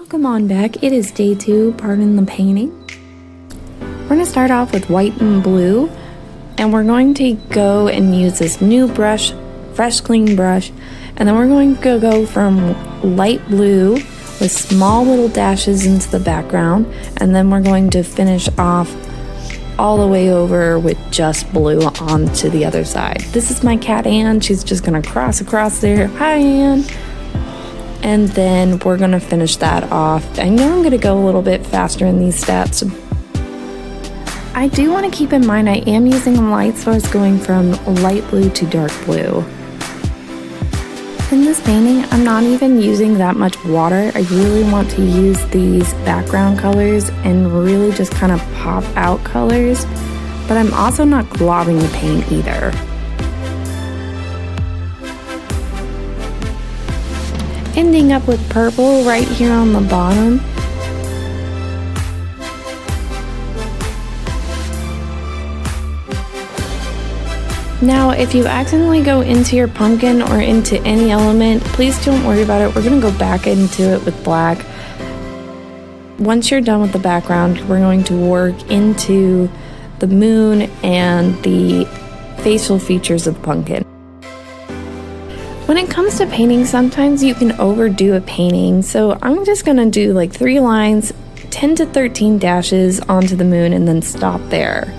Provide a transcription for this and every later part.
Welcome on back. It is day 2, pardon the painting. We're going to start off with white and blue, and we're going to go and use this new brush, fresh clean brush, and then we're going to go from light blue with small little dashes into the background, and then we're going to finish off all the way over with just blue onto the other side. This is my cat Anne. She's just going to cross across there. Hi Anne. And then we're going to finish that off. I know I'm going to go a little bit faster in these steps. I do want to keep in mind I am using a light source going from light blue to dark blue. In this painting, I'm not even using that much water. I really want to use these background colors and really just kind of pop out colors, but I'm also not globbing the paint either. Ending up with purple right here on the bottom. Now, if you accidentally go into your pumpkin or into any element, please don't worry about it. We're going to go back into it with black. Once you're done with the background, we're going to work into the moon and the facial features of the pumpkin. When it comes to painting, sometimes you can overdo a painting, so I'm just going to do like 3 lines, 10 to 13 dashes onto the moon, and then stop there.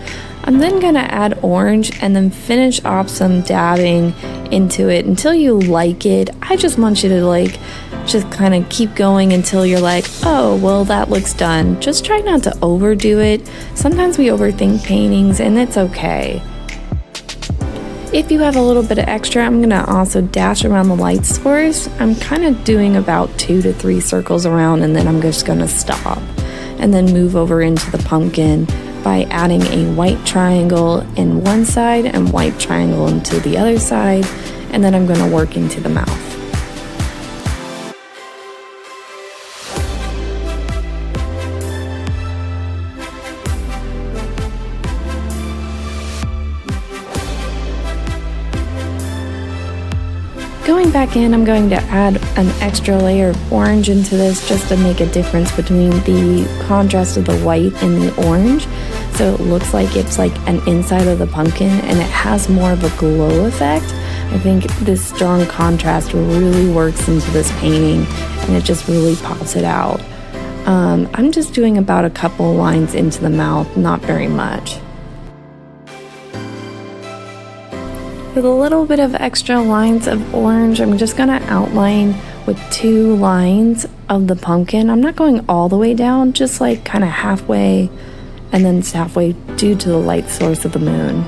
I'm then going to add orange and then finish off some dabbing into it until you like it. I just want you to just kind of keep going until you're like, oh, well, that looks done. Just try not to overdo it. Sometimes we overthink paintings, and it's okay. If you have a little bit of extra, I'm going to also dash around the light source. I'm kind of doing about 2 to 3 circles around, and then I'm just going to stop and then move over into the pumpkin by adding a white triangle in one side and white triangle into the other side, and then I'm going to work into the mouth. Going back in, I'm going to add an extra layer of orange into this just to make a difference between the contrast of the white and the orange. So it looks like it's like an inside of the pumpkin and it has more of a glow effect. I think this strong contrast really works into this painting and it just really pops it out. I'm just doing about a couple lines into the mouth, not very much. With a little bit of extra lines of orange, I'm just going to outline with 2 lines of the pumpkin. I'm not going all the way down, just like kind of halfway, and then it's halfway due to the light source of the moon.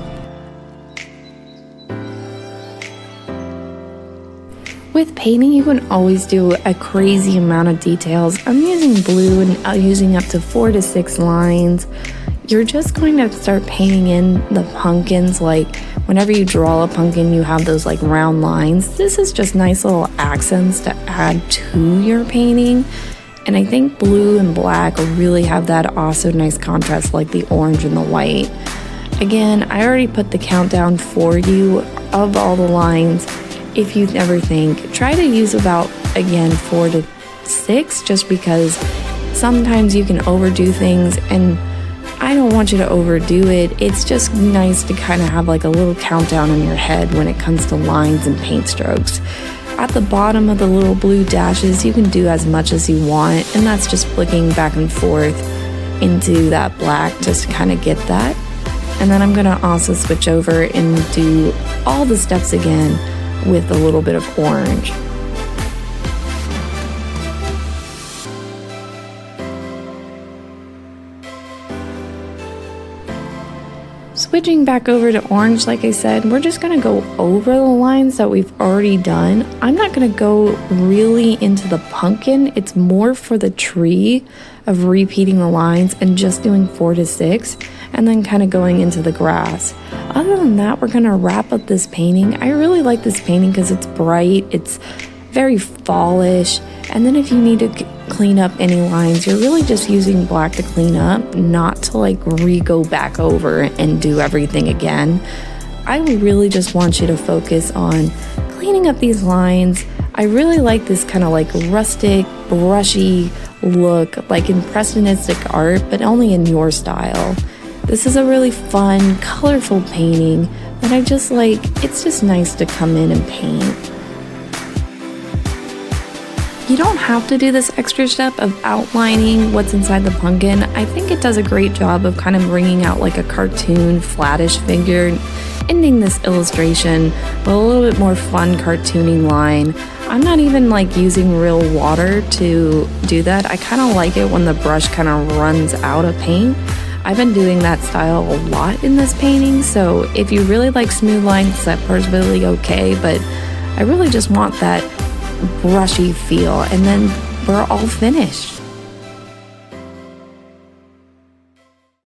With painting, you can always do a crazy amount of details. I'm using blue and using up to 4 to 6 lines. You're just going to start painting in the pumpkins. Like whenever you draw a pumpkin, you have those like round lines. This is just nice little accents to add to your painting. And I think blue and black really have that also nice contrast, like the orange and the white. Again, I already put the countdown for you of all the lines. If you ever think, try to use about, again, 4 to 6, just because sometimes you can overdo things, and I don't want you to overdo it. It's just nice to kind of have like a little countdown in your head when it comes to lines and paint strokes. At the bottom of the little blue dashes, you can do as much as you want, and that's just flicking back and forth into that black just to kind of get that. And then I'm going to also switch over and do all the steps again with a little bit of orange. Switching back over to orange, like I said, we're just going to go over the lines that we've already done. I'm not going to go really into the pumpkin. It's more for the tree of repeating the lines and just doing 4 to 6 and then kind of going into the grass. Other than that, we're going to wrap up this painting. I really like this painting because it's bright, it's very fallish, and then if you need to clean up any lines, you're really just using black to clean up, not to like go back over and do everything again. I really just want you to focus on cleaning up these lines. I really like this kind of like rustic, brushy look like impressionistic art, but only in your style. This is a really fun, colorful painting that I just like. It's just nice to come in and paint. You don't have to do this extra step of outlining what's inside the pumpkin. I think it does a great job of kind of bringing out like a cartoon, flattish figure, ending this illustration with a little bit more fun cartooning line. I'm not even like using real water to do that. I kind of like it when the brush kind of runs out of paint. I've been doing that style a lot in this painting, so if you really like smooth lines, that part's really okay, but I really just want that brushy feel, and then we're all finished.